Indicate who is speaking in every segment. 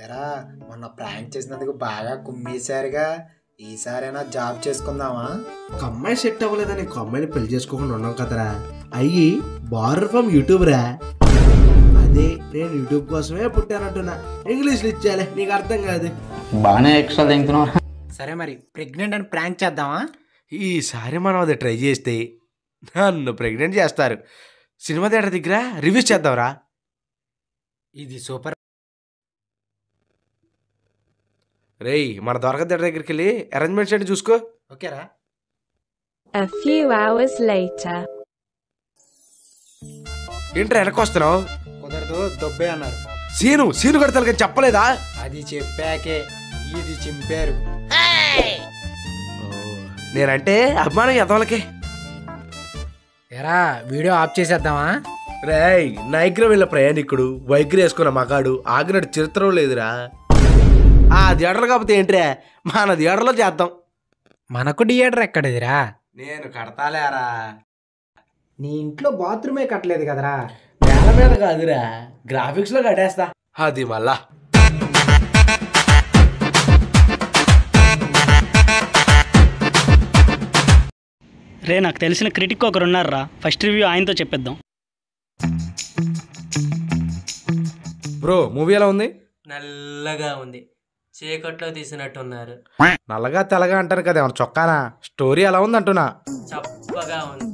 Speaker 1: ఎరా మొన్న ప్రాంక్ చేసినందుకు బాగా కుమ్మేశారుగా, ఈసారైనా జాబ్ చేసుకుందామా?
Speaker 2: ఒక అమ్మాయి సెట్ అవ్వలేదని ఒక అమ్మాయిని పెళ్లి చేసుకోకుండా ఉన్నాం కదరా. అయ్యి బార్డర్ ఫ్రమ్ యూట్యూబ్ రా. అదే నేను యూట్యూబ్ కోసమే పుట్టానంటున్నా. ఇంగ్లీష్లో ఇచ్చాలే, నీకు అర్థం కాదు.
Speaker 3: బాగానే ఎక్స్ట్రా తింటున్నావు.
Speaker 1: సరే మరి ప్రెగ్నెంట్ అని ప్రాంక్ చేద్దామా?
Speaker 2: ఈసారి మనం అది ట్రై చేస్తే నన్ను ప్రెగ్నెంట్ చేస్తారు. సినిమా థియేటర్ దగ్గర రివ్యూస్ చేద్దాంరా.
Speaker 1: ఇది సూపర్.
Speaker 2: రేయ్, మన దొరక థియేటర్ దగ్గరికి వెళ్ళి అరేంజ్మెంట్స్ ఏంటి చూసుకో.
Speaker 1: ఓకేరా.
Speaker 4: A few hours later.
Speaker 2: ఏంట్రా వెనకొస్తున్నావు?
Speaker 1: కుదరదు, దొబ్బే అన్నారు.
Speaker 2: సీను కడతారు కానీ చెప్పలేదా?
Speaker 1: అది చెప్పాకే ఇది చింపారు.
Speaker 2: నేనంటే అభిమానం ఎదవలకే.
Speaker 1: ఎరా వీడియో ఆఫ్ చేసేద్దామా?
Speaker 2: రేయ్, నైగ్ర వెళ్ళ ప్రయాణికుడు వైగ్ర వేసుకున్న మగాడు ఆగినట్టు చరిత్ర లేదురా. ఆ థియేటర్లు కాకపోతే ఏంట్రా, మన థియేటర్లో చేద్దాం.
Speaker 1: మనకు థియేటర్ ఎక్కడిదిరా?
Speaker 2: నేను కడతాలేరా.
Speaker 1: నీ ఇంట్లో బాత్రూమే కట్టలేదు కదరా.
Speaker 2: నేల మీద కాదురా, గ్రాఫిక్స్ లో కట్టేస్తా. అది మళ్ళా
Speaker 5: రే, నాకు తెలిసిన క్రిటిక్ ఒకరు ఉన్నారా, ఫస్ట్ రివ్యూ ఆయనతో చెప్పేద్దాం.
Speaker 2: బ్రో, మూవీ ఎలా ఉంది?
Speaker 6: నల్లగా ఉంది, చీకట్లో తీసినట్టున్నారు.
Speaker 2: నల్లగా తెల్లగా అంటారు కదా, ఏమన్నా చొక్కానా? స్టోరీ ఎలా ఉంది అంటున్నా.
Speaker 6: చప్పగా ఉంది.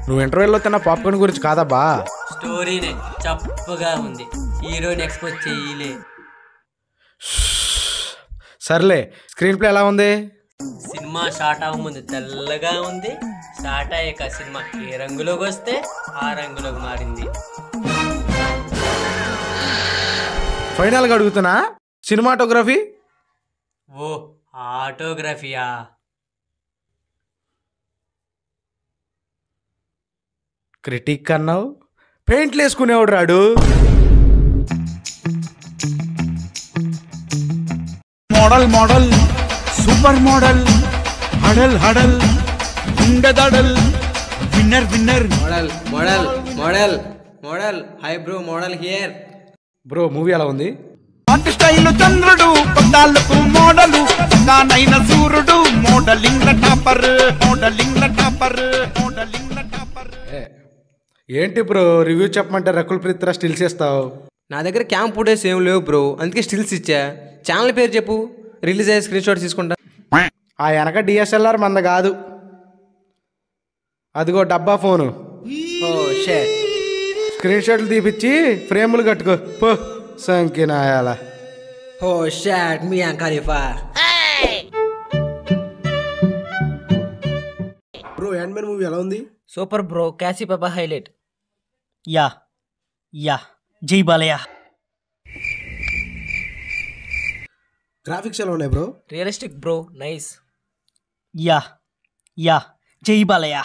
Speaker 2: నువ్వు ఇంటర్వ్యూలో తిన్న పాప్కార్న్ గురించి కాదబ్బా.
Speaker 6: స్టోరీనే చప్పగా ఉంది, హీరోని ఎక్స్పోజ్ చేయలే.
Speaker 2: సర్లే, స్క్రీన్ ప్లే ఎలా ఉంది?
Speaker 6: సినిమా స్టార్ట్ అవ్వముందు తెల్లగా ఉంది, స్టార్ట్ అయ్యాక సినిమా ఏ రంగులోకి వస్తే ఆ రంగులోకి మారింది.
Speaker 2: ఫైనల్గా అడుగుతున్నా, సినిమాటోగ్రఫీ?
Speaker 6: ఓ ఆటోగ్రఫీయా?
Speaker 2: క్రిటిక్ అన్నావు, పెయింట్లు వేసుకునేవాడు రాడు.
Speaker 7: మోడల్ సూపర్ మోడల్, హడల్ ఉండదడల్, winner
Speaker 8: model hi bro, model here.
Speaker 2: Bro, movie ఎలా ఉంది?
Speaker 7: పాత స్టైల్ చంద్రుడు, పద్దాలకు మోడలు, నానైన సూర్యుడు, మోడలింగ్ టాపర్.
Speaker 2: ఏంటి బ్రో, రివ్యూ చెప్పమంటే రకుల్ ప్రీత్రా స్టిల్స్ ఇస్తావు?
Speaker 8: నా దగ్గర క్యాంప్ ఫుటేజ్ ఏం లేవు బ్రో, అందుకే స్టిల్స్ ఇచ్చా. ఛానల్ పేరు చెప్పు, రిలీజ్ అయ్యే స్క్రీన్ షాట్ తీసుకుంటా.
Speaker 2: ఆ వెనక డిఎస్ఎల్ఆర్ మంద కాదు, అదిగో డబ్బా ఫోను.
Speaker 8: ఓ షేట్.
Speaker 2: స్క్రీన్ షాట్లు తీపిచ్చి ఫ్రేములు కట్టుకో పో, సంకినాయాల.
Speaker 8: ఓ షేట్, మియా ఖలీఫా.
Speaker 2: బ్రో, యాండ్మ్యాన్ మూవీ ఎలా ఉంది?
Speaker 6: సూపర్ బ్రో, క్యాసీ పాపా హైలైట్.
Speaker 5: యా జై బాలయ్య.
Speaker 2: గ్రాఫిక్స్ ఎలా ఉన్నాయి bro?
Speaker 6: Realistic bro, nice.
Speaker 5: Yeah జై బాలయ్య.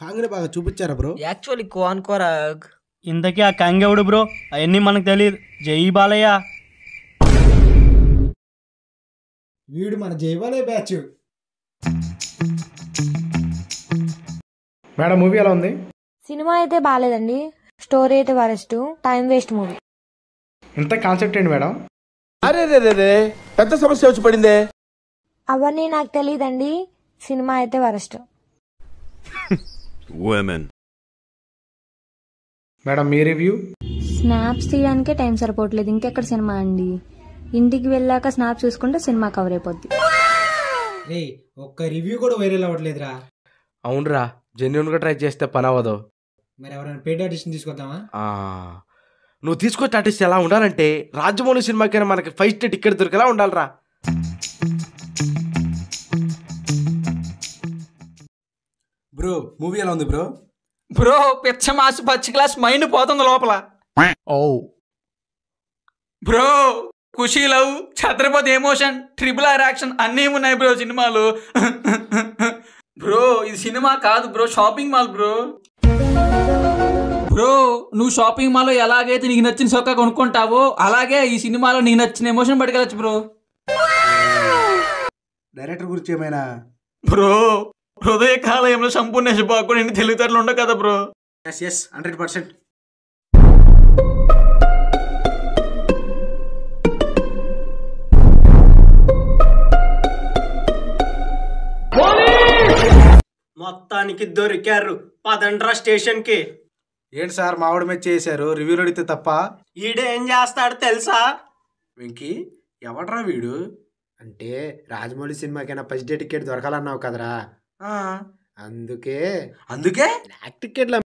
Speaker 2: కాంగ్రెస్ బాగా చూపించారా బ్రో?
Speaker 6: యాక్చువల్లీ కోరాగ్.
Speaker 5: ఇంతకీ ఆ కంగెవుడు బ్రో, అవన్నీ మనకు తెలియదు. జై బాలయ్య.
Speaker 1: వీడు మన జైవాలే బ్యాచ్.
Speaker 2: మేడం, మూవీ ఎలా ఉంది?
Speaker 9: సినిమా అయితే బాగాలేదండి, స్టోరీ అయితే వరస్ట్, టైం వేస్ట్ మూవీ.
Speaker 2: ఇంత కాన్సెప్ట్ ఏంటి మేడం?
Speaker 7: అరే పెద్ద సమస్య వచ్చి పడిందే.
Speaker 9: అవన్నీ నాకు తెలియదండి, సినిమా అయితే వరస్ట్.
Speaker 2: మేడం, మీ రివ్యూ?
Speaker 9: స్నాప్స్ తీయడానికే టైం సరిపోవట్లేదు, ఇంకెక్కడ సినిమా అండి. ఇంటికి వెళ్ళాక స్నాప్స్ చూసుకుంటే సినిమా కవర్ అయిపోద్ది.
Speaker 1: రే, ఒక్క రివ్యూ కూడా వైరల్ అవ్వట్లేదురా.
Speaker 2: అవునరా, జెన్యున్గా ట్రై చేస్తే పని అవ్వదు.
Speaker 1: మరి ఎవరైనా పెయిడ్ ఆడిషన్ తీసుకొద్దామా?
Speaker 2: నువ్వు తీసుకొచ్చి ఆర్టిస్ట్ ఎలా ఉండాలంటే, రాజమౌళి సినిమాకైనా మనకి 5 స్టార్ టికెట్ దొరికేలా ఉండాలిరా. బ్రో, మూవీ ఎలా ఉంది బ్రో?
Speaker 10: బ్రో, పిచ్చ మాసు పచ్చి క్లాస్ మైండ్ పోతుంది లోపల.
Speaker 2: ఓ
Speaker 10: bro, Khushi love, Chhatrapati emotion, RRR action అన్నీ ఉన్నాయి బ్రో సినిమాలు. బ్రో, ఇది సినిమా కాదు bro, shopping mall bro. Bro, నువ్వు షాపింగ్ మాల్లో ఎలాగైతే నీకు నచ్చిన సొక్కా కొనుక్కుంటావో, అలాగే ఈ సినిమాలో నీకు నచ్చిన ఎమోషన్ పట్టుకెళ్ళచ్చు బ్రో.
Speaker 2: డైరెక్టర్ గురించి ఏమైనా?
Speaker 10: బ్రో, హృదయకాలయంలో సంపూర్ణ శుభాకు నేను తెలివితేటలు ఉండవు కదా బ్రో.
Speaker 2: yes 100%.
Speaker 11: మొత్తానికి దొరికారు, పదండ్రా స్టేషన్ కి.
Speaker 2: ఏంటి సార్ మావిడ మీద చేశారు, రివ్యూలు అడిగితే తప్ప?
Speaker 11: ఈడేం చేస్తాడు తెలుసా?
Speaker 2: వెంకీ ఎవడ్రా వీడు?
Speaker 1: అంటే రాజమౌళి సినిమాకైనా ఫస్ట్ డే టికెట్ దొరకాలన్నావు కదరా, అందుకే బ్లాక్ టికెట్ల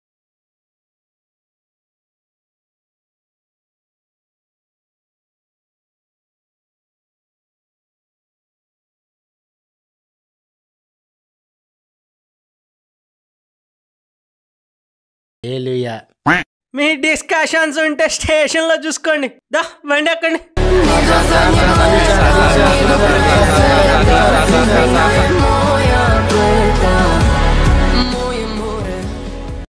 Speaker 11: మీ డిస్కషన్స్ ఉంటే స్టేషన్ లో చూసుకోండి. దా బండి ఎక్కండి.